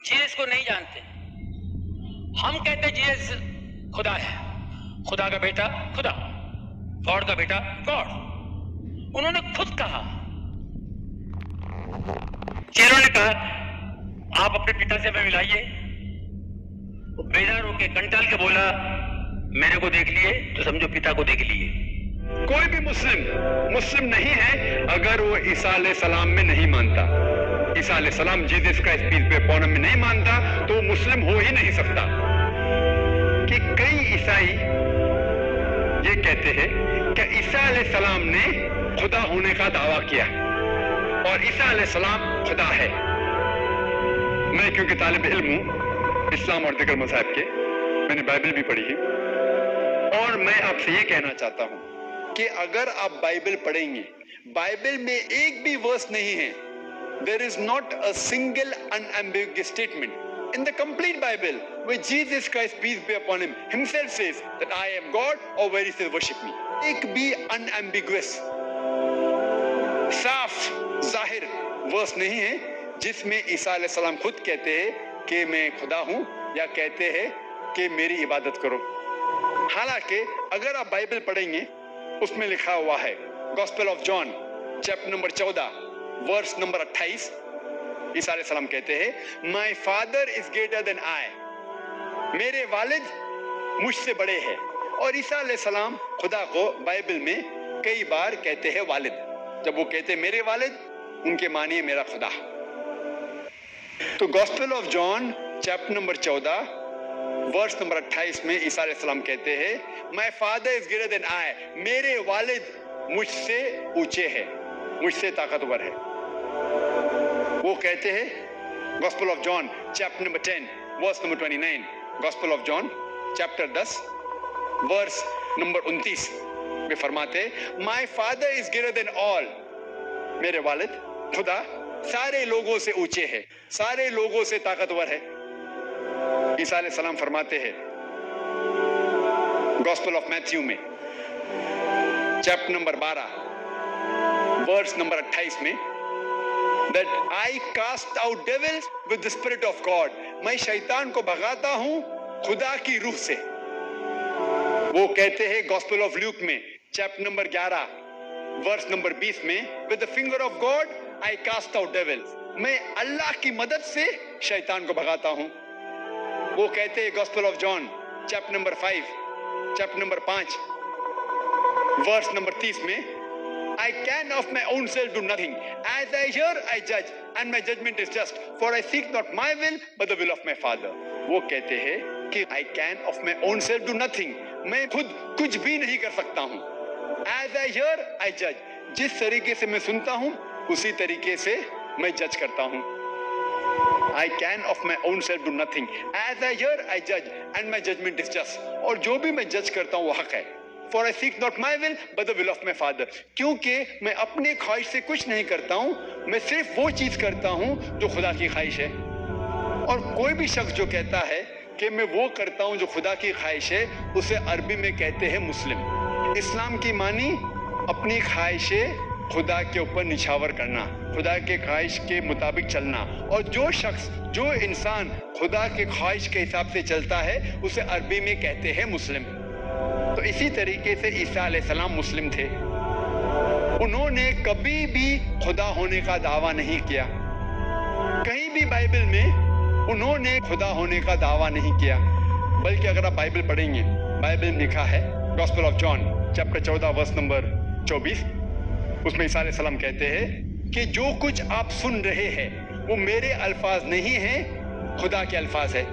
Jesus को नहीं जानते। हम कहते जीसस खुदा है, खुदा का बेटा खुदा, गॉड का बेटा गॉड। उन्होंने खुद कहा, चेलों ने कहा आप अपने पिता से हमें मिलाइए। वो बेजार होके कंटाल के बोला मेरे को देख लिए तो समझो पिता को देख लिए। कोई भी मुस्लिम नहीं है अगर वो ईसा अलैहिस्सलाम में नहीं मानता, ईसा अलैहिस्सलाम जीसस का पीस बी अपॉन हिम में नहीं मानता तो वो मुस्लिम हो ही नहीं सकता। कि कई ईसाई ये कहते हैं कि ईसा अलैहिस्सलाम ने खुदा होने का दावा किया और ईसा अलैहिस्सलाम खुदा है। मैं क्योंकि तालिब इल्म हूं इस्लाम और दिगर मज़हब के, मैंने बाइबल भी पढ़ी है और मैं आपसे ये कहना चाहता हूं कि अगर आप बाइबल पढ़ेंगे, बाइबल में एक भी वर्स नहीं है, there is not a single unambiguous statement in the complete Bible where Jesus Christ, peace be upon him, himself says that I am God or where he says worship me. एक भी unambiguous साफ जाहिर verse नहीं है जिसमें ईसा अलैहिस्सलाम खुद कहते हैं कि मैं खुदा हूं या कहते हैं कि मेरी इबादत करो। हालांकि अगर आप बाइबल पढ़ेंगे उसमें लिखा हुआ है gospel of John chapter number 14 verse number 28, Isa अलैहिस्सलाम कहते हैं my father is greater than I, मेरे वालिद मुझसे बड़े हैं। और ईसा अलैहिस्सलाम खुदा को बाइबल में कई बार कहते हैं वालिद। जब वो कहते हैं मेरे वालिद, उनके मानिए मेरा खुदा। तो gospel of John chapter number 14 verse number 28 में ईसा अलैहिस्सलाम कहते हैं my father is greater than I, मेरे वालिद मुझसे ऊंचे हैं, मुझसे ताकतवर है। वो कहते हैं gospel of John chapter number 10 verse number 29, gospel of John chapter 10 verse number 29 में फरमाते my father is greater than all, मेरे वालिद खुदा सारे लोगों से ऊंचे हैं, सारे लोगों से ताकतवर है। ईसा अलैहिस्सलाम फरमाते हैं गॉस्पेल ऑफ मैथ्यू में चैप्टर नंबर 12 वर्स नंबर 28 में that I cast out devils with the spirit of God, मैं शैतान को भगाता हूं खुदा की रूह से। वो कहते हैं गॉस्पेल ऑफ ल्यूक में चैप्टर नंबर 11 वर्स नंबर 20 में with the finger of God I cast out devils, मैं अल्लाह की मदद से शैतान को भगाता हूं। वो कहते हैं gospel of John chapter number 5 chapter number 5 verse number 30 में I can of my own self do nothing. As I hear, I judge, and my judgment is just. For I seek not my will, but the will of my Father. वो कहते हैं कि I can of my own self do nothing. मैं खुद कुछ भी नहीं कर सकता हूँ। As I hear, I judge. जिस तरीके से मैं सुनता हूँ, उसी तरीके से मैं जज करता हूँ। I can of my own self do nothing. As I hear, I judge, and my judgment is just. और जो भी मैं जज करता हूँ वो हक है। For I seek not my will, but the will of my Father. क्योंकि मैं अपने ख्वाहिश से कुछ नहीं करता हूँ, मैं सिर्फ वो चीज करता हूँ जो खुदा की ख्वाहिश है। और कोई भी शख्स जो कहता है कि मैं वो करता हूँ जो खुदा की ख्वाहिश है, उसे अरबी में कहते हैं मुस्लिम। इस्लाम की मानी अपनी ख्वाहिशें खुदा के ऊपर निछावर करना, खुदा के ख्वाहिश के मुताबिक चलना। और जो शख्स, जो इंसान खुदा के ख्वाहिश के हिसाब से चलता है, उसे अरबी में कहते हैं मुस्लिम। तो इसी तरीके से ईसा अलैहिस्सलाम मुस्लिम थे। उन्होंने कभी भी खुदा होने का दावा नहीं किया। कहीं भी बाइबल में उन्होंने खुदा होने का दावा नहीं किया। बल्कि अगर आप बाइबल पढ़ेंगे, बाइबल में लिखा है gospel of John chapter 14 verse number 24, उसमें ईसा अलैहिस्सलाम कहते हैं कि जो कुछ आप सुन रहे हैं वो मेरे अल्फाज नहीं हैं, खुदा के अल्फाज है।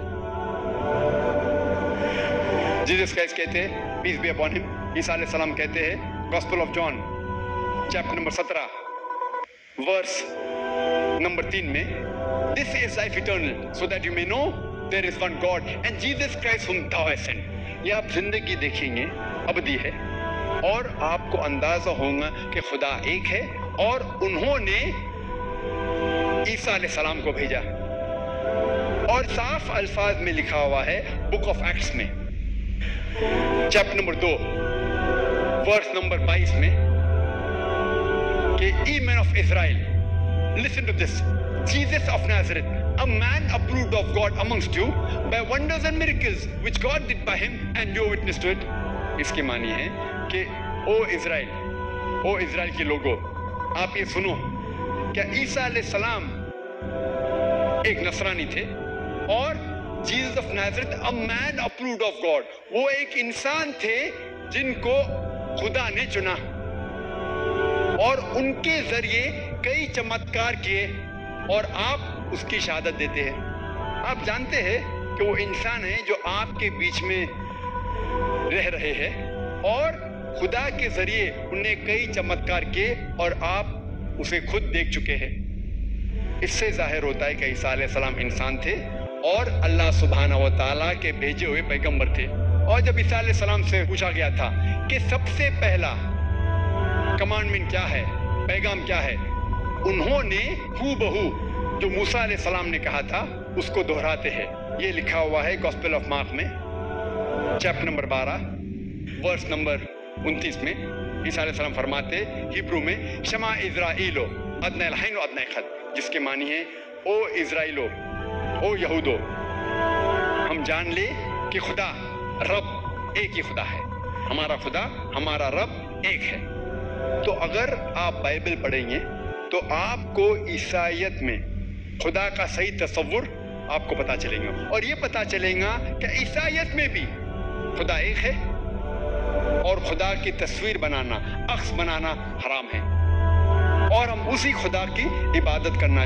जीसस क्राइस्ट कहते हैं peace be upon him, Isa अलैहिस्सलाम कहते हैं gospel of John chapter number 17 verse number 3 में this is life eternal so that you may know there is one God and Jesus Christ whom thou hast sent। ये आप जिंदगी देखेंगे अबदी है और आपको अंदाजा होगा कि खुदा एक है और उन्होंने ईसा अलैहिस्सलाम को भेजा। और साफ अल्फाज में लिखा हुआ है बुक ऑफ एक्ट्स में चैप्टर नंबर 2 वर्स नंबर 22 में कि ye man of Israel listen to this, Jesus of Nazareth, a man approved of God amongst you by wonders and miracles which God did by him, and you witness to it. इसके मानी है कि ओ Israel के लोगों, आप ये सुनो, क्या ईसा अलैहिस्सलाम एक नसरानी थे और Jesus of Nazareth a man approved of God, वो एक इंसान थे जिनको खुदा ने चुना और उनके जरिए कई चमत्कार किए, और आप उसकी शहादत देते हैं। आप जानते हैं कि वो इंसान है जो आपके बीच में रह रहे हैं और खुदा के जरिए उन्हें कई चमत्कार किए और आप उसे खुद देख चुके हैं। इससे जाहिर होता है कि ईसा अलैहिस्सलाम इंसान थे और अल्लाह सुब्हानहू व तआला के भेजे हुए पैगंबर थे। और जब ईसा अलैहिस्सलाम से पूछा गया था कि सबसे पहला कमांडमेंट क्या है, पैगाम क्या है, उन्होंने हूबहू जो मूसा अलैहिस्सलाम ने कहा था उसको दोहराते हैं। ये लिखा हुआ है गॉस्पेल ऑफ मार्क में चैप्टर नंबर 12 वर्स नंबर 29 में। ईसा अलैहिस्सलाम फरमाते हिब्रू में शमा इज़राइलो अदनैल हैन अदनैल खद, जिसके मानी है ओ इज़राइलो, ओ यहूदो, हम जान ले कि खुदा रब एक ही खुदा है, हमारा खुदा हमारा रब एक है। तो अगर आप बाइबल पढ़ेंगे तो आपको ईसाइयत में खुदा का सही तस्वुर आपको पता चलेगा, और ये पता चलेगा कि ईसाइयत में भी खुदा एक है और खुदा की तस्वीर बनाना, अक्स बनाना हराम है, और हम उसी खुदा की इबादत करना